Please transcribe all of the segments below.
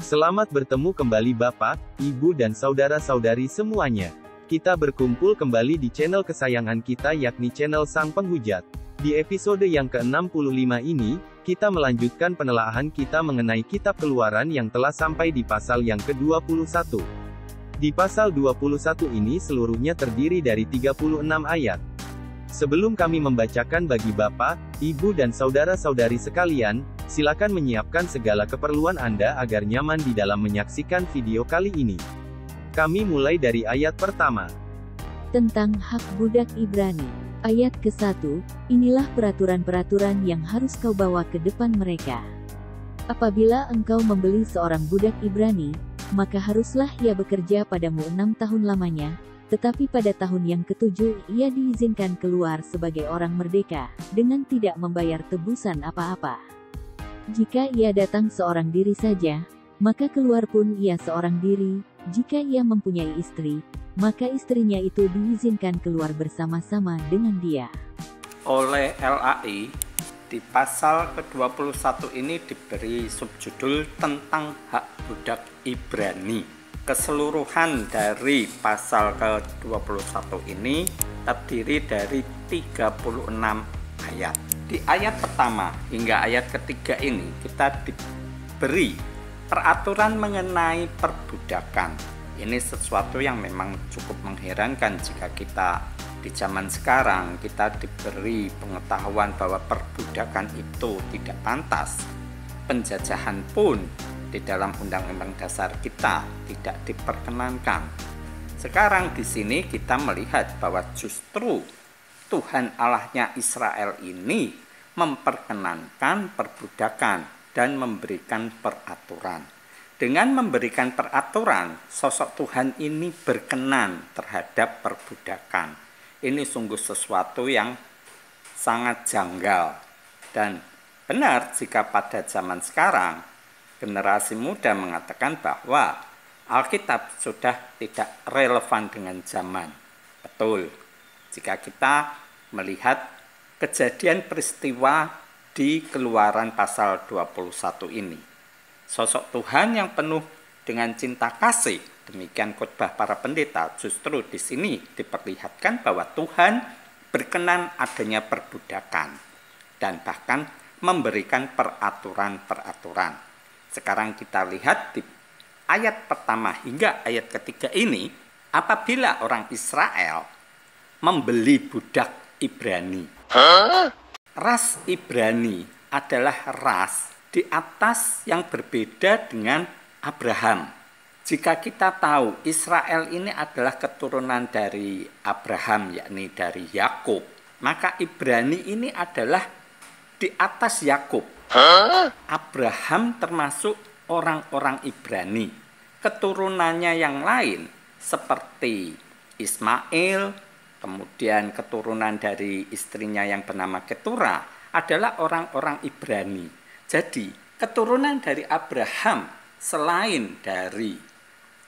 Selamat bertemu kembali Bapak, Ibu dan saudara-saudari semuanya. Kita berkumpul kembali di channel kesayangan kita yakni channel Sang Penghujat. Di episode yang ke-65 ini, kita melanjutkan penelaahan kita mengenai kitab Keluaran yang telah sampai di pasal yang ke-21. Di pasal 21 ini seluruhnya terdiri dari 36 ayat. Sebelum kami membacakan bagi Bapak, Ibu dan saudara-saudari sekalian, silakan menyiapkan segala keperluan Anda agar nyaman di dalam menyaksikan video kali ini. Kami mulai dari ayat pertama. Tentang hak budak Ibrani. Ayat ke-1, inilah peraturan-peraturan yang harus kau bawa ke depan mereka. Apabila engkau membeli seorang budak Ibrani, maka haruslah ia bekerja padamu 6 tahun lamanya, tetapi pada tahun yang ke-7 ia diizinkan keluar sebagai orang merdeka, dengan tidak membayar tebusan apa-apa. Jika ia datang seorang diri saja, maka keluar pun ia seorang diri. Jika ia mempunyai istri, maka istrinya itu diizinkan keluar bersama-sama dengan dia. Oleh LAI, di pasal ke-21 ini diberi subjudul tentang hak budak Ibrani. Keseluruhan dari pasal ke-21 ini terdiri dari 36 ayat. Di ayat pertama hingga ayat ketiga ini kita diberi peraturan mengenai perbudakan. Ini sesuatu yang memang cukup mengherankan jika kita di zaman sekarang kita diberi pengetahuan bahwa perbudakan itu tidak pantas. Penjajahan pun di dalam Undang-Undang Dasar kita tidak diperkenankan. Sekarang di sini kita melihat bahwa justru Tuhan Allahnya Israel ini memperkenankan perbudakan dan memberikan peraturan. Dengan memberikan peraturan, sosok Tuhan ini berkenan terhadap perbudakan. Ini sungguh sesuatu yang sangat janggal. Dan benar jika pada zaman sekarang, generasi muda mengatakan bahwa Alkitab sudah tidak relevan dengan zaman. Betul, jika kita melihat kejadian peristiwa di Keluaran pasal 21 ini. Sosok Tuhan yang penuh dengan cinta kasih, demikian khotbah para pendeta, justru di sini diperlihatkan bahwa Tuhan berkenan adanya perbudakan dan bahkan memberikan peraturan-peraturan. Sekarang kita lihat di ayat pertama hingga ayat ketiga ini, apabila orang Israel membeli budak Ibrani. Ras Ibrani adalah ras di atas yang berbeda dengan Abraham. Jika kita tahu Israel ini adalah keturunan dari Abraham, yakni dari Yakub, maka Ibrani ini adalah di atas Yakub. Abraham termasuk orang-orang Ibrani. Keturunannya yang lain seperti Ismail, kemudian keturunan dari istrinya yang bernama Ketura adalah orang-orang Ibrani. Jadi keturunan dari Abraham selain dari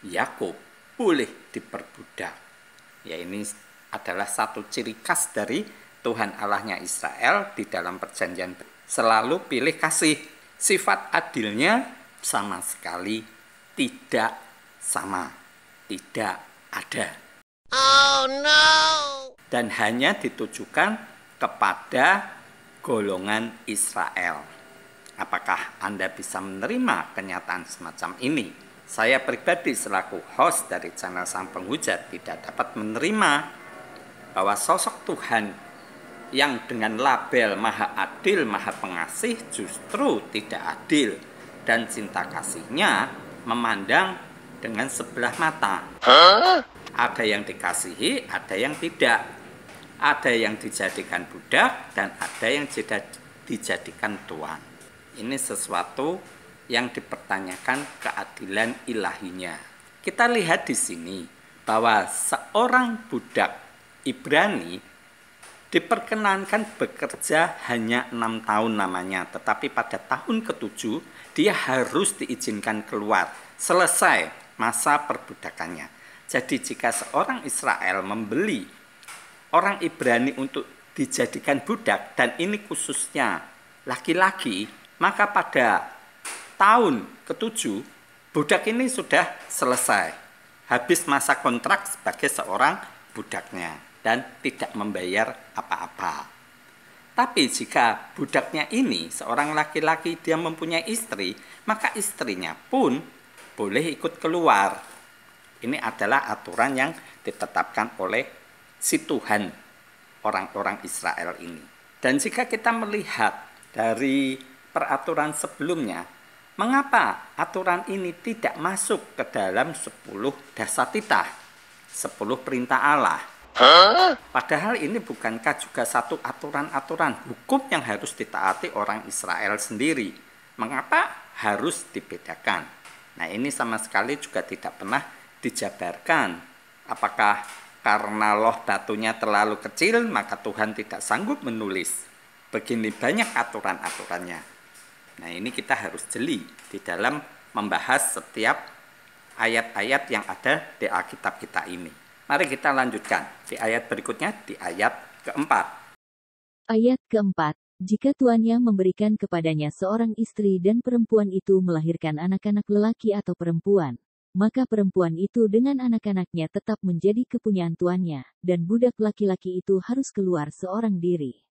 Yakub boleh diperbudak. Ya, ini adalah satu ciri khas dari Tuhan Allahnya Israel di dalam perjanjian. Selalu pilih kasih. Sifat adilnya sama sekali tidak sama, tidak ada. Oh no! Dan hanya ditujukan kepada golongan Israel. Apakah Anda bisa menerima kenyataan semacam ini? Saya pribadi selaku host dari channel Sang Penghujat tidak dapat menerima bahwa sosok Tuhan yang dengan label Maha Adil, Maha Pengasih justru tidak adil dan cinta kasihnya memandang dengan sebelah mata. Ada yang dikasihi, ada yang tidak. Ada yang dijadikan budak dan ada yang dijadikan tuan. Ini sesuatu yang dipertanyakan keadilan ilahinya. Kita lihat di sini bahwa seorang budak Ibrani diperkenankan bekerja hanya 6 tahun namanya, tetapi pada tahun ke-7 dia harus diizinkan keluar selesai masa perbudakannya. Jadi jika seorang Israel membeli orang Ibrani untuk dijadikan budak, dan ini khususnya laki-laki, maka pada tahun ke-7 budak ini sudah selesai, habis masa kontrak sebagai seorang budaknya dan tidak membayar apa-apa. Tapi jika budaknya ini seorang laki-laki, dia mempunyai istri, maka istrinya pun boleh ikut keluar. Ini adalah aturan yang ditetapkan oleh si Tuhan orang-orang Israel ini. Dan jika kita melihat dari peraturan sebelumnya, mengapa aturan ini tidak masuk ke dalam 10 dasatitah, 10 perintah Allah? Padahal ini bukankah juga satu aturan-aturan hukum yang harus ditaati orang Israel sendiri? Mengapa harus dibedakan? Nah, ini sama sekali juga tidak pernah dijabarkan. Apakah karena loh batunya terlalu kecil maka Tuhan tidak sanggup menulis begini banyak aturan-aturannya? Nah, ini kita harus jeli di dalam membahas setiap ayat-ayat yang ada di Alkitab kita ini. Mari kita lanjutkan di ayat berikutnya, di ayat keempat. Ayat keempat, jika tuannya memberikan kepadanya seorang istri dan perempuan itu melahirkan anak-anak lelaki atau perempuan, maka perempuan itu dengan anak-anaknya tetap menjadi kepunyaan tuannya, dan budak laki-laki itu harus keluar seorang diri.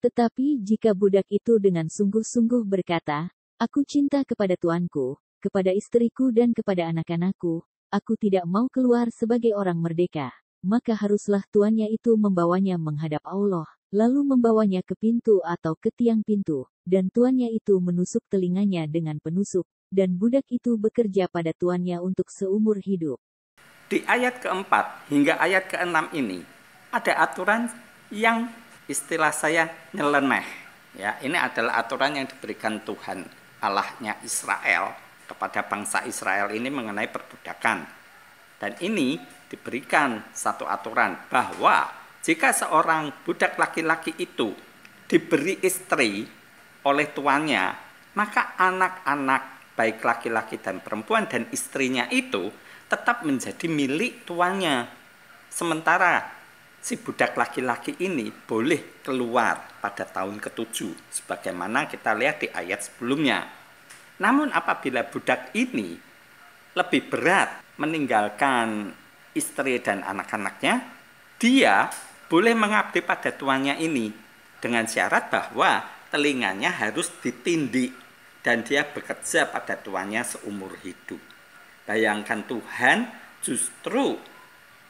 Tetapi jika budak itu dengan sungguh-sungguh berkata, "Aku cinta kepada tuanku, kepada istriku dan kepada anak-anakku, aku tidak mau keluar sebagai orang merdeka," maka haruslah tuannya itu membawanya menghadap Allah, lalu membawanya ke pintu atau ke tiang pintu, dan tuannya itu menusuk telinganya dengan penusuk, dan budak itu bekerja pada tuannya untuk seumur hidup. Di ayat keempat hingga ayat keenam ini, ada aturan yang istilah saya nyeleneh. Ya, ini adalah aturan yang diberikan Tuhan Allahnya Israel kepada bangsa Israel ini mengenai perbudakan. Dan ini diberikan satu aturan bahwa jika seorang budak laki-laki itu diberi istri oleh tuannya, maka anak-anak baik laki-laki dan perempuan dan istrinya itu tetap menjadi milik tuannya. Sementara si budak laki-laki ini boleh keluar pada tahun ke-7 sebagaimana kita lihat di ayat sebelumnya. Namun apabila budak ini lebih berat meninggalkan istri dan anak-anaknya, dia boleh mengabdi pada tuannya ini dengan syarat bahwa telinganya harus ditindik dan dia bekerja pada tuannya seumur hidup. Bayangkan, Tuhan justru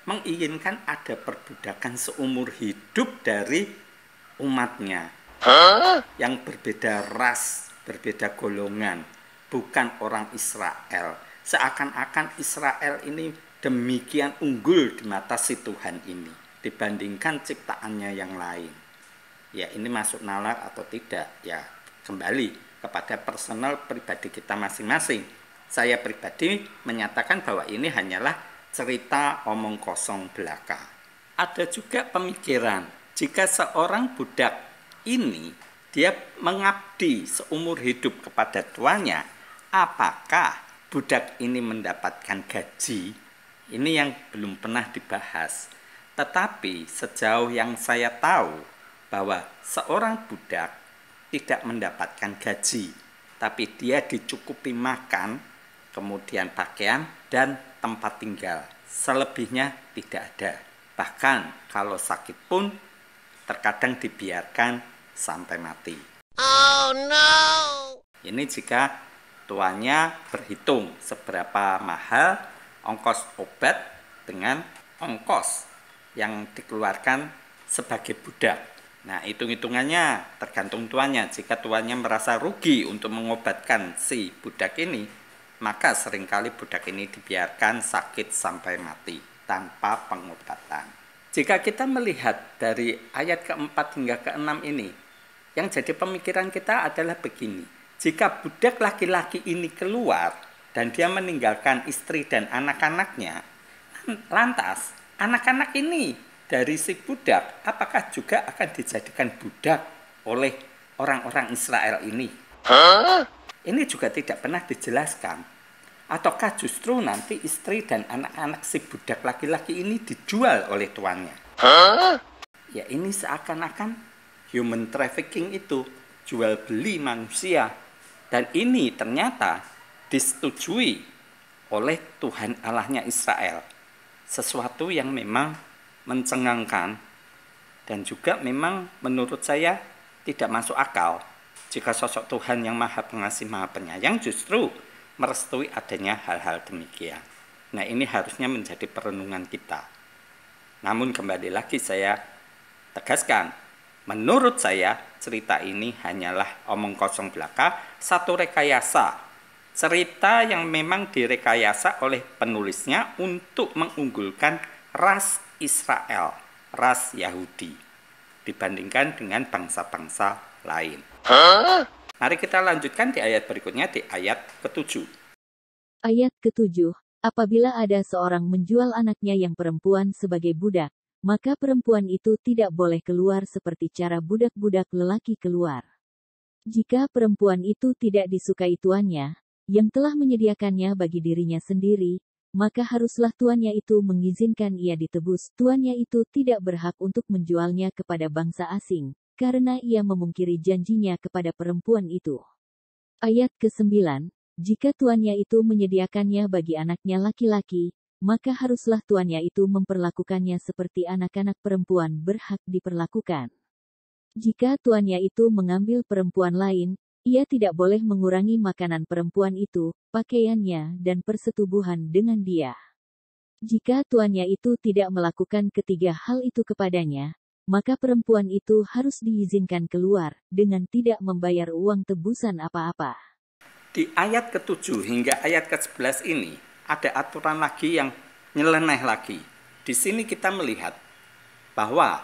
menginginkan ada perbudakan seumur hidup dari umatnya yang berbeda ras, berbeda golongan, bukan orang Israel. Seakan-akan Israel ini demikian unggul di mata si Tuhan ini dibandingkan ciptaannya yang lain. Ya, ini masuk nalar atau tidak? Ya, kembali kepada personal pribadi kita masing-masing. Saya pribadi menyatakan bahwa ini hanyalah cerita omong kosong belaka. Ada juga pemikiran, jika seorang budak ini dia mengabdi seumur hidup kepada tuannya, apakah budak ini mendapatkan gaji? Ini yang belum pernah dibahas. Tetapi sejauh yang saya tahu bahwa seorang budak tidak mendapatkan gaji, tapi dia dicukupi makan, kemudian pakaian dan tempat tinggal. Selebihnya tidak ada. Bahkan kalau sakit pun terkadang dibiarkan sampai mati. Oh no. Ini jika tuannya berhitung seberapa mahal ongkos obat dengan ongkos yang dikeluarkan sebagai budak. Nah, hitung-hitungannya tergantung tuannya. Jika tuannya merasa rugi untuk mengobatkan si budak ini, maka seringkali budak ini dibiarkan sakit sampai mati tanpa pengobatan. Jika kita melihat dari ayat keempat hingga keenam ini, yang jadi pemikiran kita adalah begini. Jika budak laki-laki ini keluar dan dia meninggalkan istri dan anak-anaknya, lantas anak-anak ini dari si budak apakah juga akan dijadikan budak oleh orang-orang Israel ini? Ini juga tidak pernah dijelaskan. Ataukah justru nanti istri dan anak-anak si budak laki-laki ini dijual oleh tuannya? Ya, ini seakan-akan human trafficking itu, jual beli manusia. Dan ini ternyata disetujui oleh Tuhan Allahnya Israel. Sesuatu yang memang mencengangkan dan juga memang menurut saya tidak masuk akal jika sosok Tuhan yang Maha Pengasih Maha Penyayang justru merestui adanya hal-hal demikian. Nah, ini harusnya menjadi perenungan kita. Namun kembali lagi saya tegaskan, menurut saya cerita ini hanyalah omong kosong belaka, satu rekayasa. Cerita yang memang direkayasa oleh penulisnya untuk mengunggulkan ras Israel, ras Yahudi, dibandingkan dengan bangsa-bangsa lain. Mari kita lanjutkan di ayat berikutnya, di ayat ke-7. Ayat ke-7, apabila ada seorang menjual anaknya yang perempuan sebagai budak, maka perempuan itu tidak boleh keluar seperti cara budak-budak lelaki keluar. Jika perempuan itu tidak disukai tuannya, yang telah menyediakannya bagi dirinya sendiri, maka haruslah tuannya itu mengizinkan ia ditebus. Tuannya itu tidak berhak untuk menjualnya kepada bangsa asing, karena ia memungkiri janjinya kepada perempuan itu. Ayat ke-9, jika tuannya itu menyediakannya bagi anaknya laki-laki, maka haruslah tuannya itu memperlakukannya seperti anak-anak perempuan berhak diperlakukan. Jika tuannya itu mengambil perempuan lain, ia tidak boleh mengurangi makanan perempuan itu, pakaiannya, dan persetubuhan dengan dia. Jika tuannya itu tidak melakukan ketiga hal itu kepadanya, maka perempuan itu harus diizinkan keluar, dengan tidak membayar uang tebusan apa-apa. Di ayat ke-7 hingga ayat ke-11 ini, ada aturan lagi yang nyeleneh lagi. Di sini kita melihat bahwa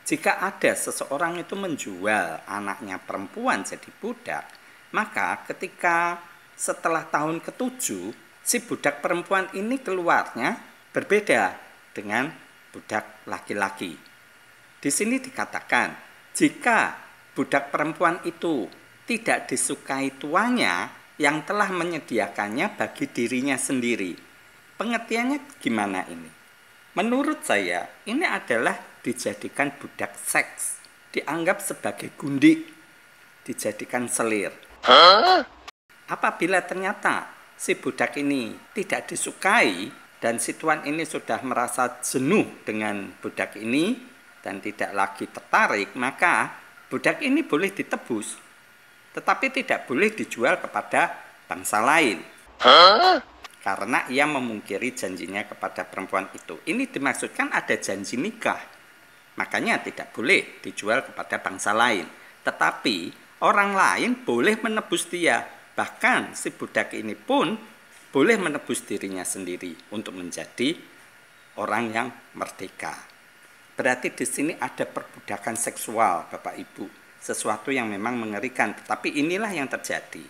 jika ada seseorang itu menjual anaknya perempuan jadi budak, maka ketika setelah tahun ke-7, si budak perempuan ini keluarnya berbeda dengan budak laki-laki. Di sini dikatakan, jika budak perempuan itu tidak disukai tuannya yang telah menyediakannya bagi dirinya sendiri. Pengertiannya gimana ini? Menurut saya, ini adalah dijadikan budak seks, dianggap sebagai gundik, dijadikan selir. Apabila ternyata si budak ini tidak disukai dan si tuan ini sudah merasa jenuh dengan budak ini dan tidak lagi tertarik, maka budak ini boleh ditebus, tetapi tidak boleh dijual kepada bangsa lain. Karena ia memungkiri janjinya kepada perempuan itu. Ini dimaksudkan ada janji nikah. Makanya tidak boleh dijual kepada bangsa lain. Tetapi orang lain boleh menebus dia. Bahkan si budak ini pun boleh menebus dirinya sendiri untuk menjadi orang yang merdeka. Berarti di sini ada perbudakan seksual, Bapak Ibu. Sesuatu yang memang mengerikan. Tetapi inilah yang terjadi.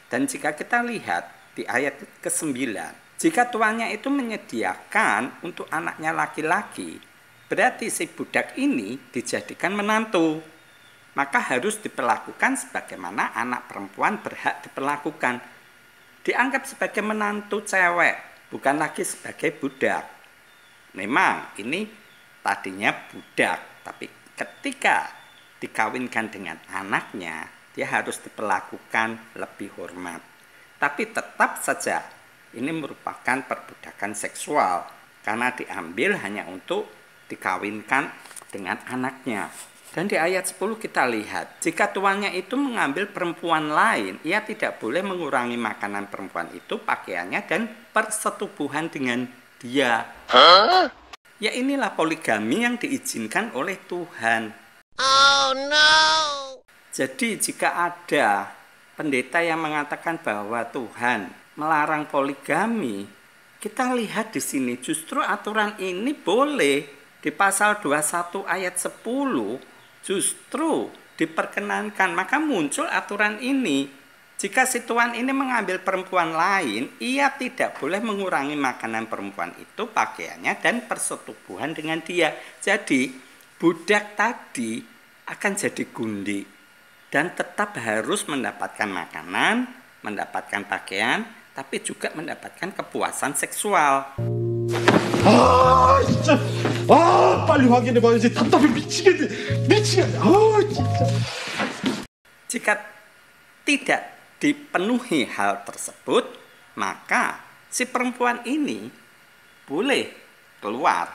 Dan jika kita lihat di ayat ke-9, jika tuannya itu menyediakan untuk anaknya laki-laki, berarti si budak ini dijadikan menantu. Maka harus diperlakukan sebagaimana anak perempuan berhak diperlakukan. Dianggap sebagai menantu cewek, bukan lagi sebagai budak. Memang ini tadinya budak, tapi ketika dikawinkan dengan anaknya, dia harus diperlakukan lebih hormat. Tapi tetap saja ini merupakan perbudakan seksual karena diambil hanya untuk dikawinkan dengan anaknya. Dan di ayat 10 kita lihat, jika tuannya itu mengambil perempuan lain, ia tidak boleh mengurangi makanan perempuan itu, pakaiannya, dan persetubuhan dengan dia. Ya inilah poligami yang diizinkan oleh Tuhan. Oh no! Jadi jika ada pendeta yang mengatakan bahwa Tuhan melarang poligami, kita lihat di sini justru aturan ini boleh. Di pasal 21 ayat 10 justru diperkenankan. Maka muncul aturan ini. Jika si tuan ini mengambil perempuan lain, ia tidak boleh mengurangi makanan perempuan itu, pakaiannya, dan persetubuhan dengan dia. Jadi budak tadi akan jadi gundik. Dan tetap harus mendapatkan makanan, mendapatkan pakaian, tapi juga mendapatkan kepuasan seksual. 진짜. 빨리 확인해봐야지. 답답해 미치겠네. 진짜. Jika tidak dipenuhi hal tersebut, maka si perempuan ini boleh keluar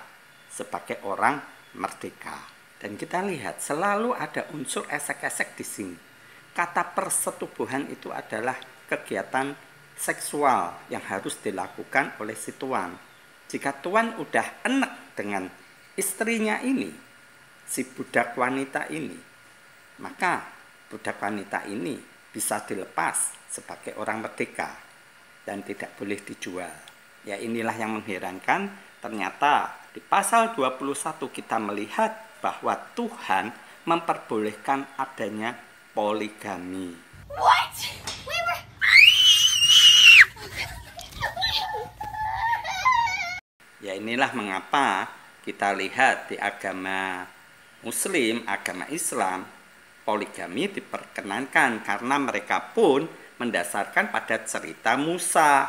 sebagai orang merdeka. Dan kita lihat selalu ada unsur esek-esek di sini. Kata persetubuhan itu adalah kegiatan seksual yang harus dilakukan oleh si tuan. Jika tuan udah enek dengan istrinya ini, si budak wanita ini, maka budak wanita ini bisa dilepas sebagai orang merdeka dan tidak boleh dijual. Ya, inilah yang mengherankan, ternyata di pasal 21 kita melihat bahwa Tuhan memperbolehkan adanya poligami. What? Ya, inilah mengapa kita lihat di agama Muslim, agama Islam, poligami diperkenankan karena mereka pun mendasarkan pada cerita Musa.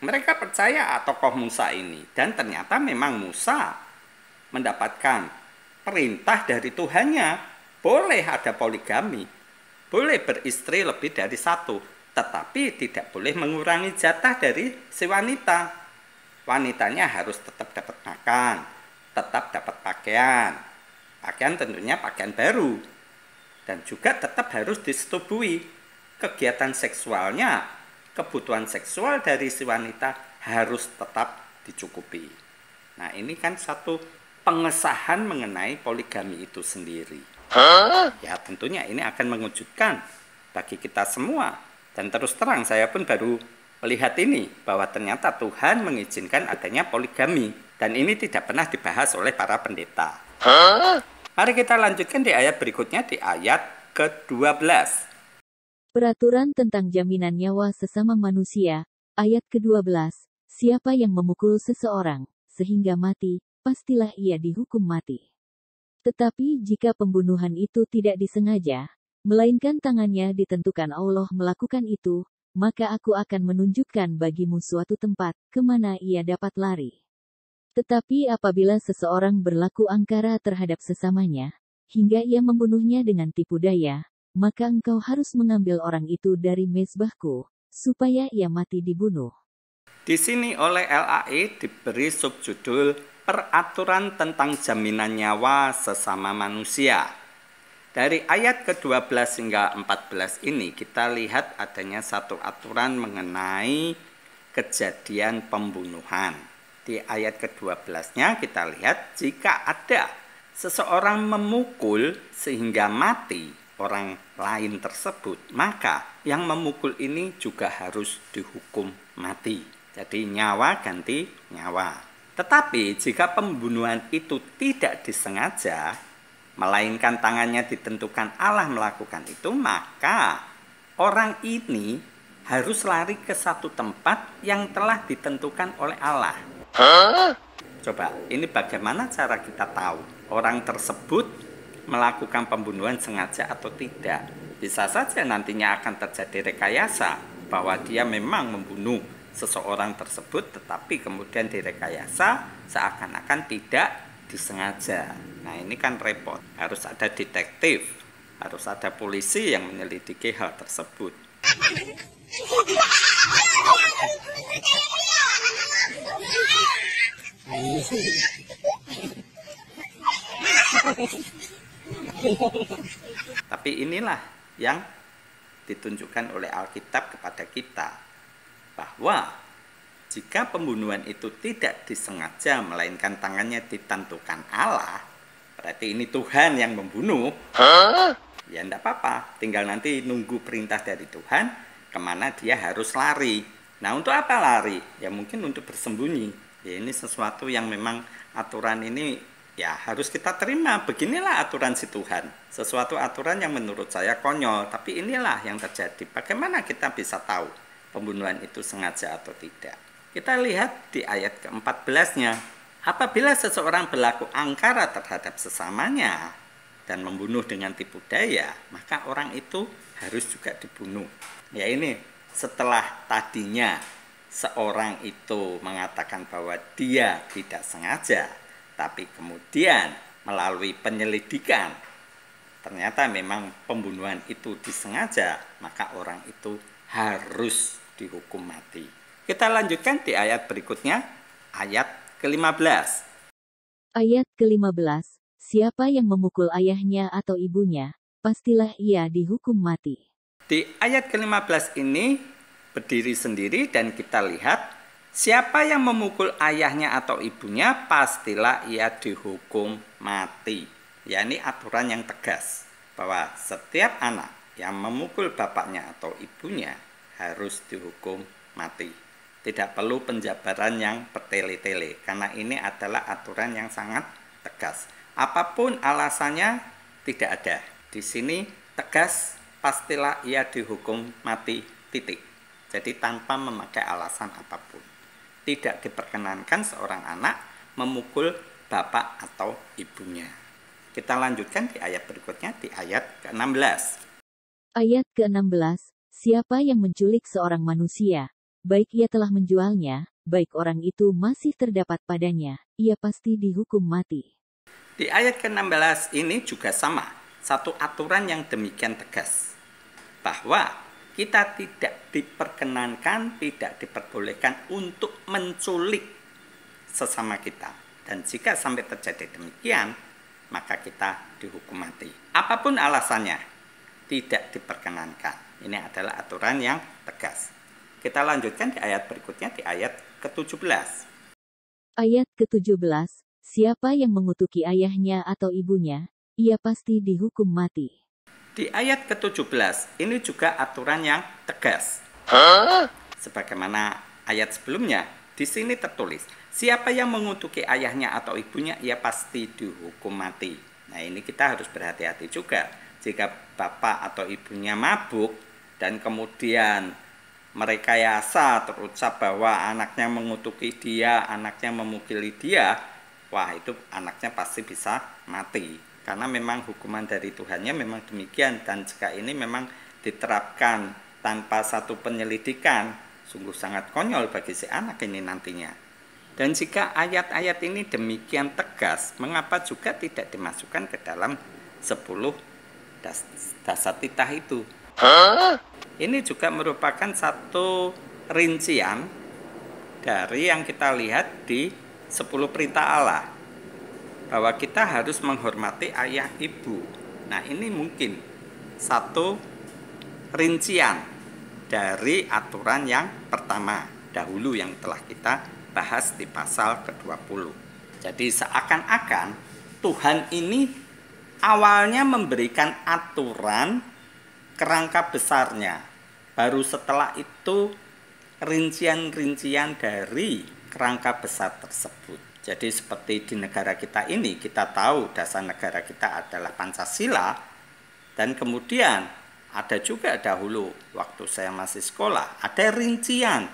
Mereka percaya tokoh Musa ini, dan ternyata memang Musa mendapatkan perintah dari Tuhannya, boleh ada poligami, boleh beristri lebih dari satu, tetapi tidak boleh mengurangi jatah dari si wanita. Wanitanya harus tetap dapat makan, tetap dapat pakaian tentunya pakaian baru, dan juga tetap harus disetubui kegiatan seksualnya, kebutuhan seksual dari si wanita harus tetap dicukupi. Nah, ini kan satu pengesahan mengenai poligami itu sendiri. Ya, tentunya ini akan mengejutkan bagi kita semua. Dan terus terang saya pun baru melihat ini, bahwa ternyata Tuhan mengizinkan adanya poligami. Dan ini tidak pernah dibahas oleh para pendeta. Mari kita lanjutkan di ayat berikutnya, di ayat ke-12. Peraturan tentang jaminan nyawa sesama manusia, ayat ke-12. Siapa yang memukul seseorang sehingga mati, pastilah ia dihukum mati. Tetapi jika pembunuhan itu tidak disengaja, melainkan tangannya ditentukan Allah melakukan itu, maka aku akan menunjukkan bagimu suatu tempat, kemana ia dapat lari. Tetapi apabila seseorang berlaku angkara terhadap sesamanya, hingga ia membunuhnya dengan tipu daya, maka engkau harus mengambil orang itu dari mezbahku, supaya ia mati dibunuh. Di sini oleh LAI diberi subjudul Peraturan tentang jaminan nyawa sesama manusia. Dari ayat ke-12 hingga 14 ini kita lihat adanya satu aturan mengenai kejadian pembunuhan. Di ayat ke-12-nya kita lihat, jika ada seseorang memukul sehingga mati orang lain tersebut, maka yang memukul ini juga harus dihukum mati. Jadi nyawa ganti nyawa. Tetapi jika pembunuhan itu tidak disengaja, melainkan tangannya ditentukan Allah melakukan itu, maka orang ini harus lari ke satu tempat yang telah ditentukan oleh Allah. Coba, ini bagaimana cara kita tahu orang tersebut melakukan pembunuhan sengaja atau tidak? Bisa saja nantinya akan terjadi rekayasa bahwa dia memang membunuh seseorang tersebut, tetapi kemudian direkayasa seakan-akan tidak disengaja. Nah, ini kan repot. Harus ada detektif, harus ada polisi yang menyelidiki hal tersebut. Tapi inilah yang ditunjukkan oleh Alkitab kepada kita, bahwa jika pembunuhan itu tidak disengaja melainkan tangannya ditentukan Allah, berarti ini Tuhan yang membunuh. Ya enggak apa-apa, tinggal nanti nunggu perintah dari Tuhan kemana dia harus lari. Nah, untuk apa lari? Ya mungkin untuk bersembunyi. Ya, ini sesuatu yang memang aturan ini ya harus kita terima. Beginilah aturan si Tuhan. Sesuatu aturan yang menurut saya konyol, tapi inilah yang terjadi. Bagaimana kita bisa tahu pembunuhan itu sengaja atau tidak? Kita lihat di ayat ke-14-nya. Apabila seseorang berlaku angkara terhadap sesamanya dan membunuh dengan tipu daya, maka orang itu harus juga dibunuh. Ya, ini setelah tadinya seorang itu mengatakan bahwa dia tidak sengaja, tapi kemudian melalui penyelidikan ternyata memang pembunuhan itu disengaja, maka orang itu harus dihukum mati. Kita lanjutkan di ayat berikutnya, ayat ke-15. Ayat ke-15, siapa yang memukul ayahnya atau ibunya, pastilah ia dihukum mati. Di ayat ke-15 ini berdiri sendiri dan kita lihat siapa yang memukul ayahnya atau ibunya pastilah ia dihukum mati. Ya, ini aturan yang tegas bahwa setiap anak yang memukul bapaknya atau ibunya harus dihukum mati. Tidak perlu penjabaran yang bertele-tele karena ini adalah aturan yang sangat tegas. Apapun alasannya tidak ada. Di sini tegas pastilah ia dihukum mati, titik. Jadi tanpa memakai alasan apapun. Tidak diperkenankan seorang anak memukul bapak atau ibunya. Kita lanjutkan di ayat berikutnya, di ayat ke-16. Ayat ke-16, siapa yang menculik seorang manusia, baik ia telah menjualnya, baik orang itu masih terdapat padanya, ia pasti dihukum mati. Di ayat ke-16 ini juga sama, satu aturan yang demikian tegas. Bahwa kita tidak diperkenankan, tidak diperbolehkan untuk menculik sesama kita. Dan jika sampai terjadi demikian, maka kita dihukum mati. Apapun alasannya, tidak diperkenankan. Ini adalah aturan yang tegas. Kita lanjutkan di ayat berikutnya, di ayat ke-17. Ayat ke-17, siapa yang mengutuki ayahnya atau ibunya, ia pasti dihukum mati. Di ayat ke-17, ini juga aturan yang tegas. Sebagaimana ayat sebelumnya, di sini tertulis, siapa yang mengutuki ayahnya atau ibunya, ia pasti dihukum mati. Nah, ini kita harus berhati-hati juga. Jika bapak atau ibunya mabuk, dan kemudian merekayasa terucap bahwa anaknya mengutuki dia, anaknya memukuli dia, wah itu anaknya pasti bisa mati. Karena memang hukuman dari Tuhannya memang demikian, dan jika ini memang diterapkan tanpa satu penyelidikan, sungguh sangat konyol bagi si anak ini nantinya. Dan jika ayat-ayat ini demikian tegas, mengapa juga tidak dimasukkan ke dalam 10 dasar titah itu? Ini juga merupakan satu rincian dari yang kita lihat di 10 perintah Allah, bahwa kita harus menghormati ayah ibu. Nah, ini mungkin satu rincian dari aturan yang pertama dahulu yang telah kita bahas di pasal ke-20. Jadi seakan-akan Tuhan ini awalnya memberikan aturan kerangka besarnya. Baru setelah itu rincian-rincian dari kerangka besar tersebut. Jadi seperti di negara kita ini, kita tahu dasar negara kita adalah Pancasila, dan kemudian ada juga dahulu waktu saya masih sekolah, ada rincian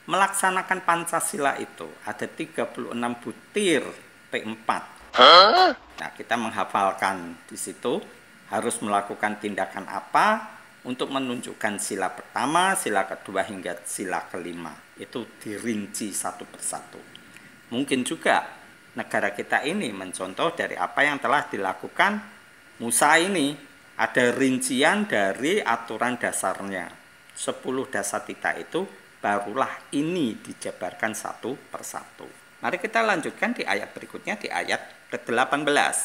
melaksanakan Pancasila itu, ada 36 butir P4. Nah, kita menghafalkan di situ harus melakukan tindakan apa untuk menunjukkan sila pertama, sila kedua hingga sila kelima. Itu dirinci satu persatu. Mungkin juga negara kita ini mencontoh dari apa yang telah dilakukan Musa ini. Ada rincian dari aturan dasarnya. 10 dasar titah itu barulah ini dijabarkan satu persatu. Mari kita lanjutkan di ayat berikutnya, di ayat ke-18.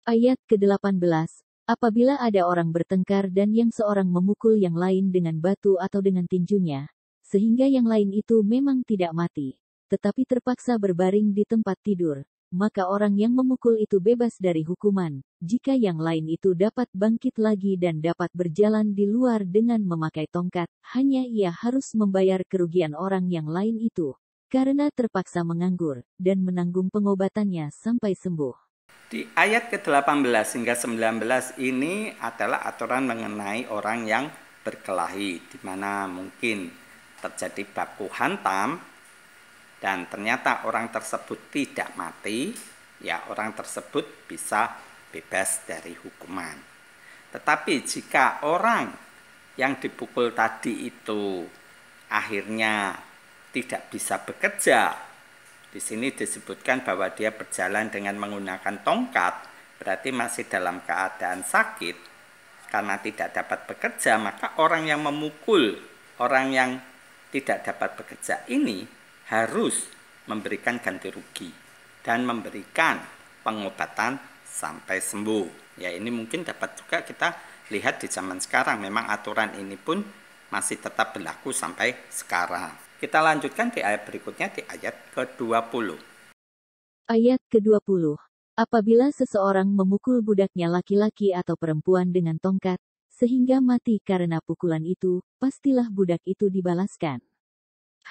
Ayat ke-18, apabila ada orang bertengkar dan yang seorang memukul yang lain dengan batu atau dengan tinjunya, sehingga yang lain itu memang tidak mati, tetapi terpaksa berbaring di tempat tidur, maka orang yang memukul itu bebas dari hukuman, jika yang lain itu dapat bangkit lagi dan dapat berjalan di luar dengan memakai tongkat, hanya ia harus membayar kerugian orang yang lain itu, karena terpaksa menganggur, dan menanggung pengobatannya sampai sembuh. Di ayat ke-18 hingga 19 ini adalah aturan mengenai orang yang berkelahi, di mana mungkin terjadi baku hantam, dan ternyata orang tersebut tidak mati, ya orang tersebut bisa bebas dari hukuman. Tetapi jika orang yang dipukul tadi itu akhirnya tidak bisa bekerja, di sini disebutkan bahwa dia berjalan dengan menggunakan tongkat, berarti masih dalam keadaan sakit karena tidak dapat bekerja, maka orang yang memukul orang yang tidak dapat bekerja ini harus memberikan ganti rugi dan memberikan pengobatan sampai sembuh. Ya, ini mungkin dapat juga kita lihat di zaman sekarang, memang aturan ini pun masih tetap berlaku sampai sekarang. Kita lanjutkan di ayat berikutnya, di ayat ke-20. Ayat ke-20. Apabila seseorang memukul budaknya laki-laki atau perempuan dengan tongkat, sehingga mati karena pukulan itu, pastilah budak itu dibalaskan.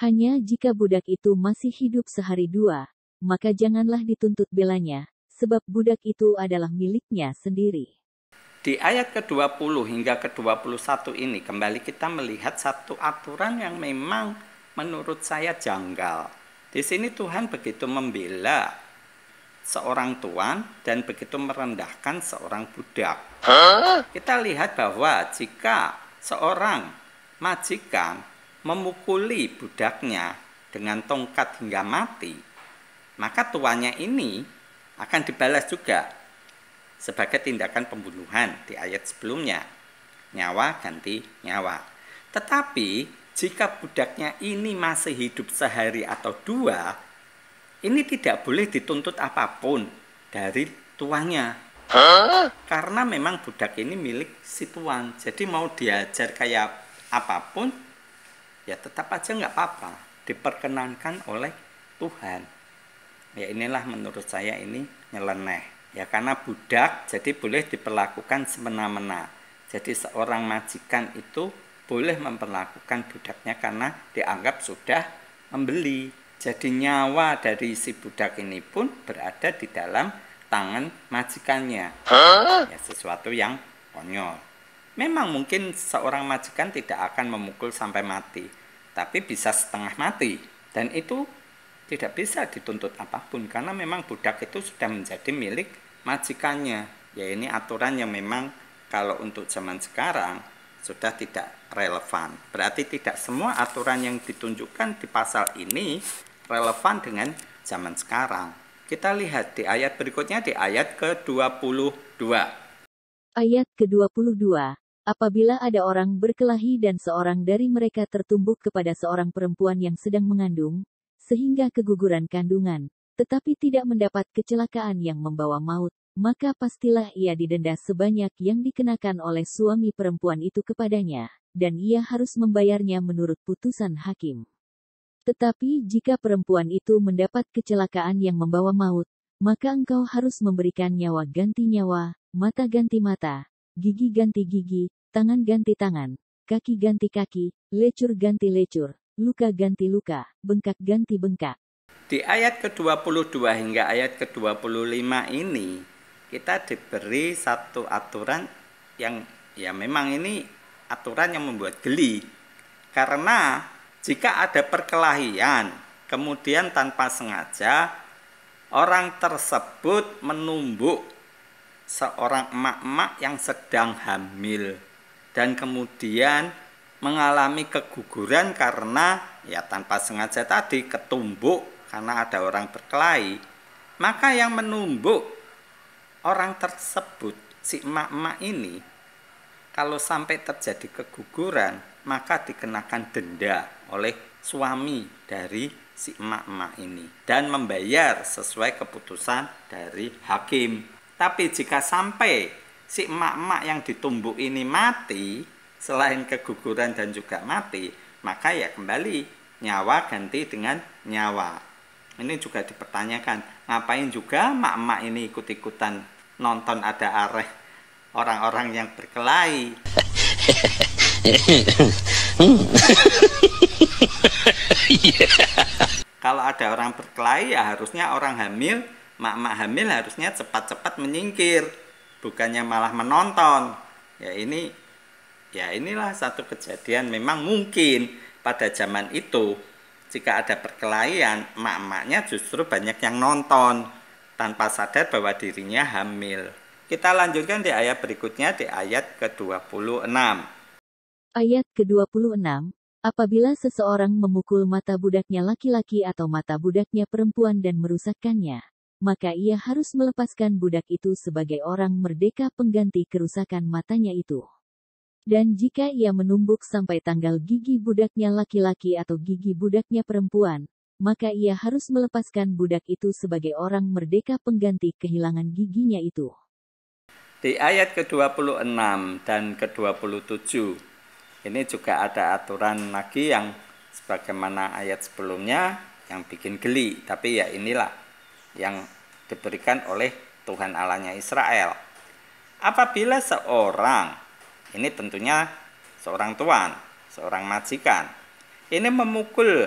Hanya jika budak itu masih hidup sehari dua, maka janganlah dituntut belanya, sebab budak itu adalah miliknya sendiri. Di ayat ke-20 hingga ke-21 ini kembali kita melihat satu aturan yang memang menurut saya janggal. Di sini Tuhan begitu membela seorang tuan dan begitu merendahkan seorang budak. Kita lihat bahwa jika seorang majikan memukuli budaknya dengan tongkat hingga mati, maka tuannya ini akan dibalas juga sebagai tindakan pembunuhan di ayat sebelumnya. Nyawa ganti nyawa. Tetapi jika budaknya ini masih hidup sehari atau dua, ini tidak boleh dituntut apapun dari tuannya. Karena memang budak ini milik si tuan. Jadi mau diajar kayak apapun, ya tetap aja nggak apa-apa. Diperkenankan oleh Tuhan. Ya inilah menurut saya ini nyeleneh. Ya karena budak jadi boleh diperlakukan semena-mena. Jadi seorang majikan itu boleh memperlakukan budaknya karena dianggap sudah membeli. Jadi nyawa dari si budak ini pun berada di dalam tangan majikannya. Ya sesuatu yang konyol. Memang mungkin seorang majikan tidak akan memukul sampai mati, tapi bisa setengah mati. Dan itu tidak bisa dituntut apapun karena memang budak itu sudah menjadi milik majikannya. Ya ini aturan yang memang kalau untuk zaman sekarang sudah tidak relevan. Berarti tidak semua aturan yang ditunjukkan di pasal ini relevan dengan zaman sekarang. Kita lihat di ayat berikutnya, di ayat ke-22. Ayat ke-22. Apabila ada orang berkelahi dan seorang dari mereka tertumbuk kepada seorang perempuan yang sedang mengandung, sehingga keguguran kandungan, tetapi tidak mendapat kecelakaan yang membawa maut, maka pastilah ia didenda sebanyak yang dikenakan oleh suami perempuan itu kepadanya, dan ia harus membayarnya menurut putusan hakim. Tetapi jika perempuan itu mendapat kecelakaan yang membawa maut, maka engkau harus memberikan nyawa ganti nyawa, mata ganti mata, gigi ganti gigi, tangan ganti tangan, kaki ganti kaki, lecur ganti lecur, luka ganti luka, bengkak ganti bengkak. Di ayat ke-22 hingga ayat ke-25 ini, kita diberi satu aturan yang ya memang ini aturan yang membuat geli. Karena jika ada perkelahian, kemudian tanpa sengaja, orang tersebut menumbuk seorang emak-emak yang sedang hamil. Dan kemudian mengalami keguguran karena ya tanpa sengaja tadi ketumbuk karena ada orang berkelahi, maka yang menumbuk orang tersebut, si emak-emak ini, kalau sampai terjadi keguguran, maka dikenakan denda oleh suami dari si emak-emak ini dan membayar sesuai keputusan dari hakim. Tapi jika sampai si emak-emak yang ditumbuk ini mati, selain keguguran dan juga mati, maka ya kembali nyawa ganti dengan nyawa. Ini juga dipertanyakan, ngapain juga emak-emak ini ikut-ikutan nonton ada areh orang-orang yang berkelahi. Kalau ada orang berkelahi ya harusnya orang hamil, emak-emak hamil harusnya cepat-cepat menyingkir, bukannya malah menonton. Ya inilah satu kejadian, memang mungkin pada zaman itu jika ada perkelahian, emak-emaknya justru banyak yang nonton tanpa sadar bahwa dirinya hamil. Kita lanjutkan di ayat berikutnya, di ayat ke-26. Ayat ke-26. Apabila seseorang memukul mata budaknya laki-laki atau mata budaknya perempuan dan merusakkannya, maka ia harus melepaskan budak itu sebagai orang merdeka pengganti kerusakan matanya itu. Dan jika ia menumbuk sampai tanggal gigi budaknya laki-laki atau gigi budaknya perempuan, maka ia harus melepaskan budak itu sebagai orang merdeka pengganti kehilangan giginya itu. Di ayat ke-26 dan ke-27, ini juga ada aturan lagi yang sebagaimana ayat sebelumnya yang bikin geli. Tapi ya inilah yang diberikan oleh Tuhan Allahnya Israel. Apabila seorang, ini tentunya seorang tuan, seorang majikan, ini memukul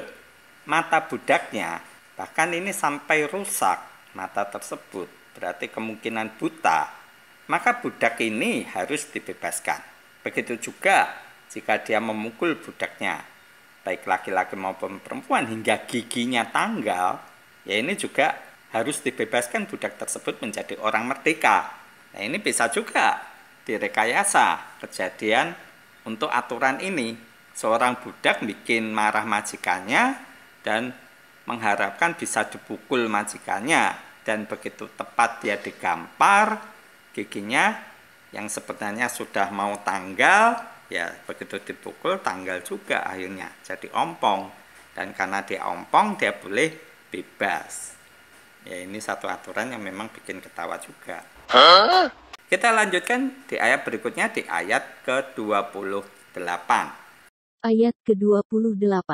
mata budaknya, bahkan ini sampai rusak mata tersebut, berarti kemungkinan buta, maka budak ini harus dibebaskan. Begitu juga jika dia memukul budaknya, baik laki-laki maupun perempuan, hingga giginya tanggal, ya ini juga harus dibebaskan budak tersebut menjadi orang merdeka. Nah ini bisa juga direkayasa kejadian untuk aturan ini. Seorang budak bikin marah majikannya dan mengharapkan bisa dipukul majikannya, dan begitu tepat dia digampar giginya yang sebenarnya sudah mau tanggal, ya begitu dipukul tanggal juga akhirnya jadi ompong, dan karena dia ompong dia boleh bebas. Ya ini satu aturan yang memang bikin ketawa juga. Kita lanjutkan di ayat berikutnya, di ayat ke-28. Ayat ke-28.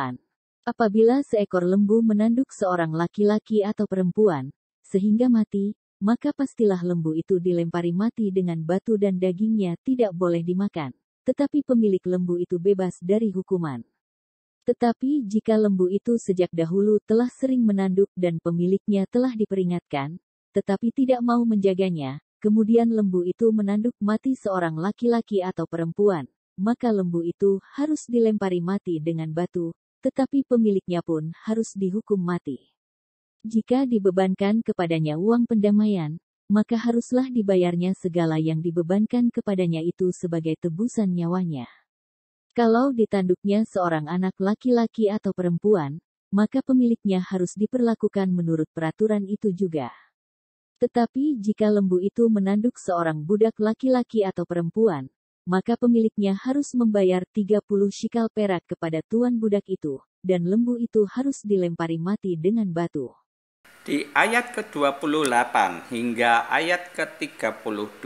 Apabila seekor lembu menanduk seorang laki-laki atau perempuan, sehingga mati, maka pastilah lembu itu dilempari mati dengan batu dan dagingnya tidak boleh dimakan. Tetapi pemilik lembu itu bebas dari hukuman. Tetapi jika lembu itu sejak dahulu telah sering menanduk dan pemiliknya telah diperingatkan, tetapi tidak mau menjaganya, kemudian lembu itu menanduk mati seorang laki-laki atau perempuan, maka lembu itu harus dilempari mati dengan batu, tetapi pemiliknya pun harus dihukum mati. Jika dibebankan kepadanya uang pendamaian, maka haruslah dibayarnya segala yang dibebankan kepadanya itu sebagai tebusan nyawanya. Kalau ditanduknya seorang anak laki-laki atau perempuan, maka pemiliknya harus diperlakukan menurut peraturan itu juga. Tetapi jika lembu itu menanduk seorang budak laki-laki atau perempuan, maka pemiliknya harus membayar 30 shikal perak kepada tuan budak itu, dan lembu itu harus dilempari mati dengan batu. Di ayat ke-28 hingga ayat ke-32,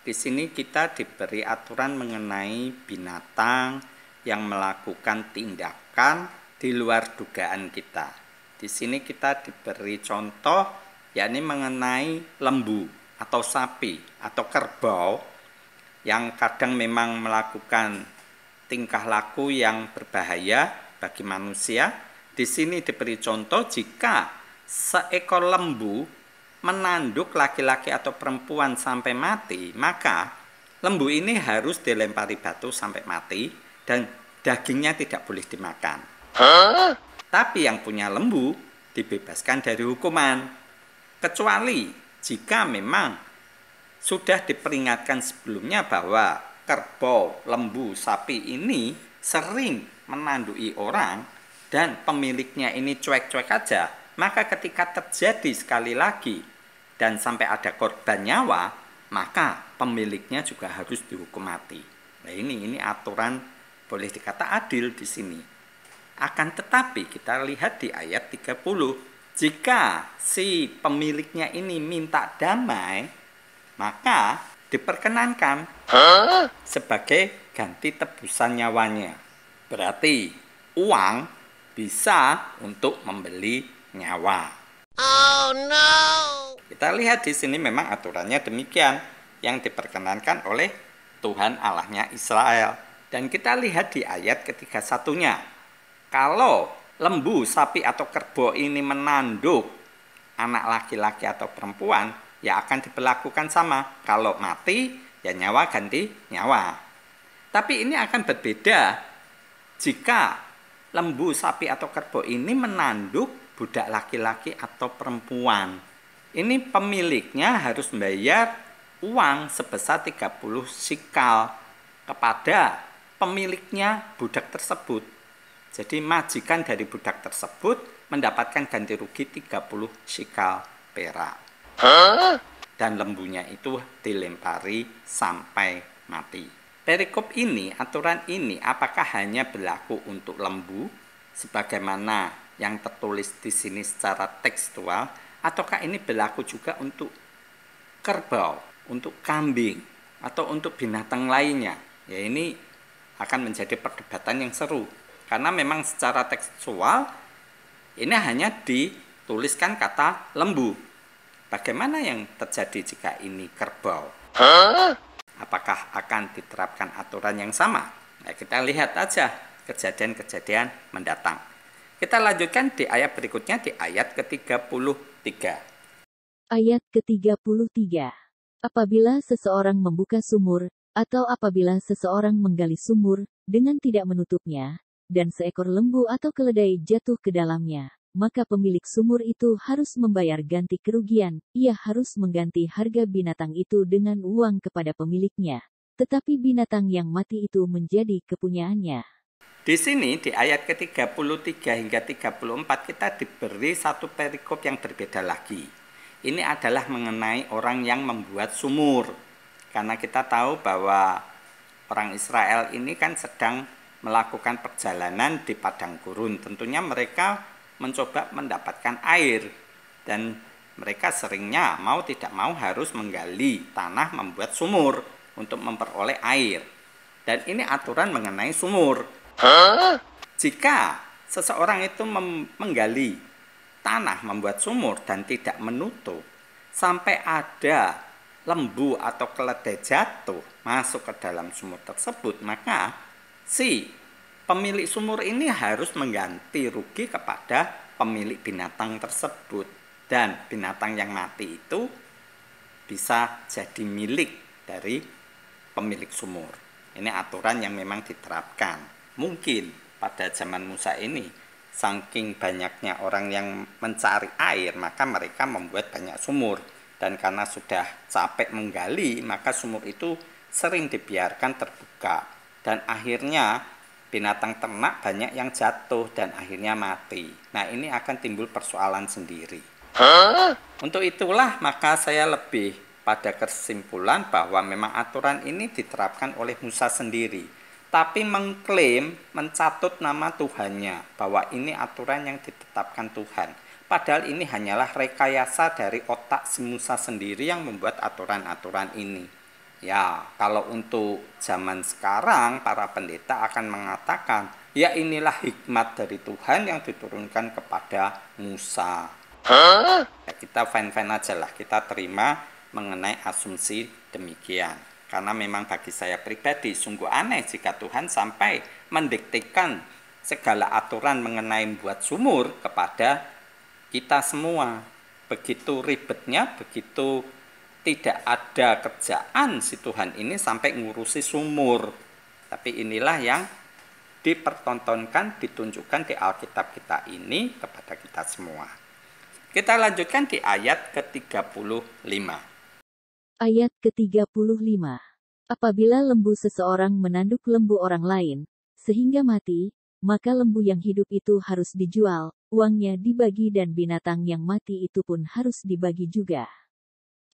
di sini kita diberi aturan mengenai binatang yang melakukan tindakan di luar dugaan kita. Di sini kita diberi contoh, yakni mengenai lembu atau sapi atau kerbau yang kadang memang melakukan tingkah laku yang berbahaya bagi manusia. Di sini diberi contoh jika seekor lembu menanduk laki-laki atau perempuan sampai mati, maka lembu ini harus dilempari batu sampai mati dan dagingnya tidak boleh dimakan. Tapi yang punya lembu dibebaskan dari hukuman, kecuali jika memang sudah diperingatkan sebelumnya bahwa kerbau, lembu, sapi ini sering menandui orang dan pemiliknya ini cuek-cuek aja, maka ketika terjadi sekali lagi dan sampai ada korban nyawa, maka pemiliknya juga harus dihukum mati. Nah ini aturan boleh dikata adil di sini. Akan tetapi kita lihat di ayat 30, jika si pemiliknya ini minta damai, maka diperkenankan sebagai ganti tebusan nyawanya. Berarti uang bisa untuk membeli nyawa. Oh no. Kita lihat di sini memang aturannya demikian yang diperkenankan oleh Tuhan Allahnya Israel. Dan kita lihat di ayat ke-31-nya. Kalau lembu, sapi atau kerbau ini menanduk anak laki-laki atau perempuan, ya akan diberlakukan sama. Kalau mati, ya nyawa ganti nyawa. Tapi ini akan berbeda jika lembu, sapi atau kerbau ini menanduk budak laki-laki atau perempuan. Ini pemiliknya harus membayar uang sebesar 30 shikal kepada pemiliknya budak tersebut. Jadi majikan dari budak tersebut mendapatkan ganti rugi 30 shikal perak. Dan lembunya itu dilempari sampai mati. Perikop ini, aturan ini apakah hanya berlaku untuk lembu sebagaimana yang tertulis di sini secara tekstual, ataukah ini berlaku juga untuk kerbau, untuk kambing, atau untuk binatang lainnya? Ya, ini akan menjadi perdebatan yang seru, karena memang secara tekstual ini hanya dituliskan kata lembu. Bagaimana yang terjadi jika ini kerbau? Apakah akan diterapkan aturan yang sama? Nah, kita lihat aja kejadian-kejadian mendatang. Kita lanjutkan di ayat berikutnya, di ayat ke-33. Ayat ke-33. Apabila seseorang membuka sumur, atau apabila seseorang menggali sumur, dengan tidak menutupnya, dan seekor lembu atau keledai jatuh ke dalamnya, maka pemilik sumur itu harus membayar ganti kerugian. Ia harus mengganti harga binatang itu dengan uang kepada pemiliknya. Tetapi binatang yang mati itu menjadi kepunyaannya. Di sini, di ayat ke-33 hingga 34, kita diberi satu perikop yang berbeda lagi. Ini adalah mengenai orang yang membuat sumur. Karena kita tahu bahwa orang Israel ini kan sedang melakukan perjalanan di padang gurun. Tentunya mereka mencoba mendapatkan air, dan mereka seringnya mau tidak mau harus menggali tanah, membuat sumur untuk memperoleh air. Dan ini aturan mengenai sumur. Jika seseorang itu menggali tanah, membuat sumur dan tidak menutup, sampai ada lembu atau keledai jatuh masuk ke dalam sumur tersebut, maka si pemilik sumur ini harus mengganti rugi kepada pemilik binatang tersebut. Dan binatang yang mati itu bisa jadi milik dari pemilik sumur. Ini aturan yang memang diterapkan. Mungkin pada zaman Musa ini, saking banyaknya orang yang mencari air, maka mereka membuat banyak sumur. Dan karena sudah capek menggali, maka sumur itu sering dibiarkan terbuka. Dan akhirnya binatang ternak banyak yang jatuh dan akhirnya mati. Nah, ini akan timbul persoalan sendiri. Untuk itulah maka saya lebih pada kesimpulan bahwa memang aturan ini diterapkan oleh Musa sendiri, tapi mengklaim, mencatut nama Tuhannya bahwa ini aturan yang ditetapkan Tuhan. Padahal ini hanyalah rekayasa dari otak si Musa sendiri yang membuat aturan-aturan ini. Ya, kalau untuk zaman sekarang, para pendeta akan mengatakan, ya inilah hikmat dari Tuhan yang diturunkan kepada Musa. Ya, kita fine-fine aja lah, kita terima mengenai asumsi demikian. Karena memang bagi saya pribadi, sungguh aneh jika Tuhan sampai mendiktekan segala aturan mengenai membuat sumur kepada kita semua. Begitu ribetnya, begitu tidak ada kerjaan si Tuhan ini sampai ngurusi sumur. Tapi inilah yang dipertontonkan, ditunjukkan di Alkitab kita ini kepada kita semua. Kita lanjutkan di ayat ke-35. Ayat ke-35. Apabila lembu seseorang menanduk lembu orang lain, sehingga mati, maka lembu yang hidup itu harus dijual, uangnya dibagi dan binatang yang mati itu pun harus dibagi juga.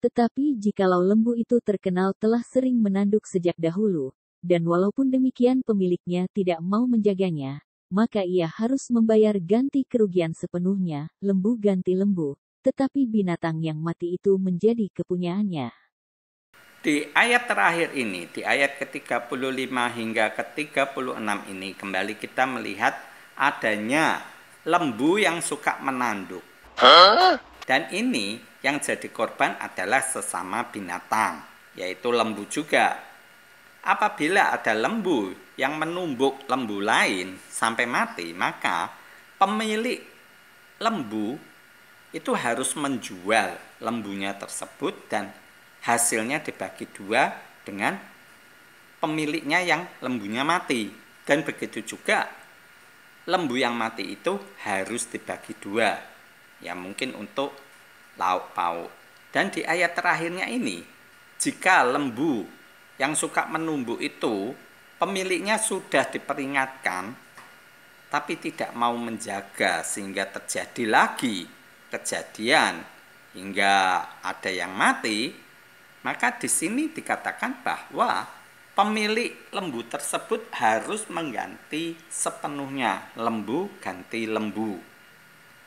Tetapi jikalau lembu itu terkenal telah sering menanduk sejak dahulu, dan walaupun demikian pemiliknya tidak mau menjaganya, maka ia harus membayar ganti kerugian sepenuhnya, lembu ganti lembu, tetapi binatang yang mati itu menjadi kepunyaannya. Di ayat terakhir ini, di ayat ke-35 hingga ke-36 ini, kembali kita melihat adanya lembu yang suka menanduk. Dan ini yang jadi korban adalah sesama binatang, yaitu lembu juga. Apabila ada lembu yang menumbuk lembu lain sampai mati, maka pemilik lembu itu harus menjual lembunya tersebut dan hasilnya dibagi dua dengan pemiliknya yang lembunya mati. Dan begitu juga lembu yang mati itu harus dibagi dua, ya mungkin untuk lauk pauk. Dan di ayat terakhirnya ini, jika lembu yang suka menumbuk itu pemiliknya sudah diperingatkan tapi tidak mau menjaga sehingga terjadi lagi kejadian hingga ada yang mati, maka di sini dikatakan bahwa pemilik lembu tersebut harus mengganti sepenuhnya, lembu ganti lembu.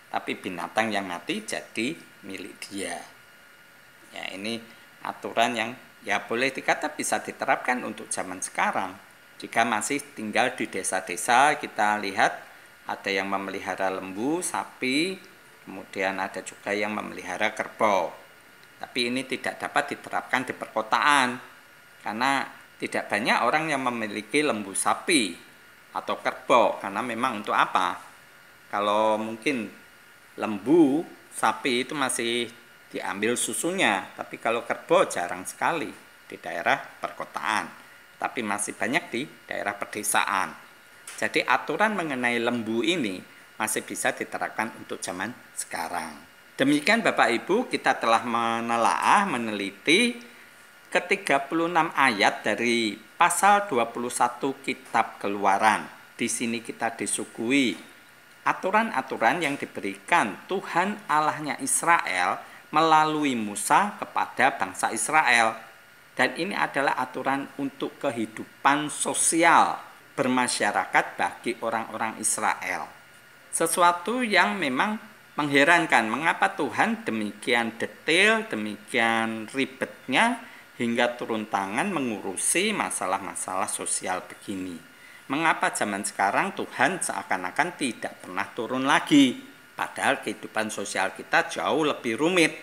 Tapi binatang yang mati jadi milik dia. Ya, ini aturan yang ya boleh dikata bisa diterapkan untuk zaman sekarang. Jika masih tinggal di desa-desa, kita lihat ada yang memelihara lembu, sapi, kemudian ada juga yang memelihara kerbau. Tapi ini tidak dapat diterapkan di perkotaan, karena tidak banyak orang yang memiliki lembu sapi atau kerbau, karena memang untuk apa? Kalau mungkin lembu, sapi itu masih diambil susunya, tapi kalau kerbau jarang sekali di daerah perkotaan, tapi masih banyak di daerah pedesaan. Jadi aturan mengenai lembu ini masih bisa diterapkan untuk zaman sekarang. Demikian Bapak Ibu, kita telah meneliti ke-36 ayat dari pasal 21 Kitab Keluaran. Di sini kita disuguhi aturan-aturan yang diberikan Tuhan Allahnya Israel melalui Musa kepada bangsa Israel. Dan ini adalah aturan untuk kehidupan sosial bermasyarakat bagi orang-orang Israel. Sesuatu yang memang mengherankan, mengapa Tuhan demikian detail, demikian ribetnya hingga turun tangan mengurusi masalah-masalah sosial begini. Mengapa zaman sekarang Tuhan seakan-akan tidak pernah turun lagi, padahal kehidupan sosial kita jauh lebih rumit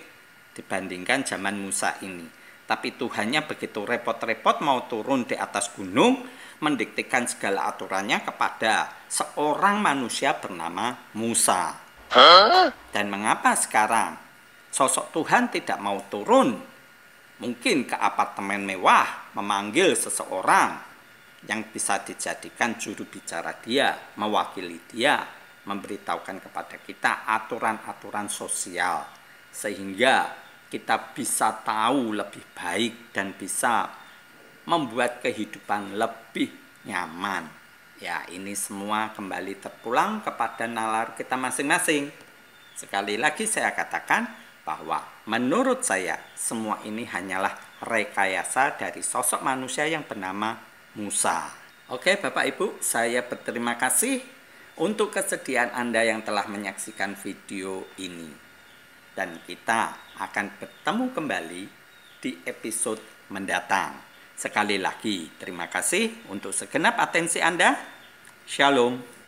dibandingkan zaman Musa ini. Tapi Tuhannya begitu repot-repot mau turun di atas gunung, mendiktekan segala aturannya kepada seorang manusia bernama Musa. Dan mengapa sekarang sosok Tuhan tidak mau turun? Mungkin ke apartemen mewah memanggil seseorang yang bisa dijadikan juru bicara dia, mewakili dia, memberitahukan kepada kita aturan-aturan sosial, sehingga kita bisa tahu lebih baik dan bisa membuat kehidupan lebih nyaman. Ya, ini semua kembali terpulang kepada nalar kita masing-masing. Sekali lagi saya katakan bahwa menurut saya semua ini hanyalah rekayasa dari sosok manusia yang bernama Musa. Oke Bapak Ibu, saya berterima kasih untuk kesediaan Anda yang telah menyaksikan video ini. Dan kita akan bertemu kembali di episode mendatang. Sekali lagi, terima kasih untuk segenap atensi Anda. Shalom.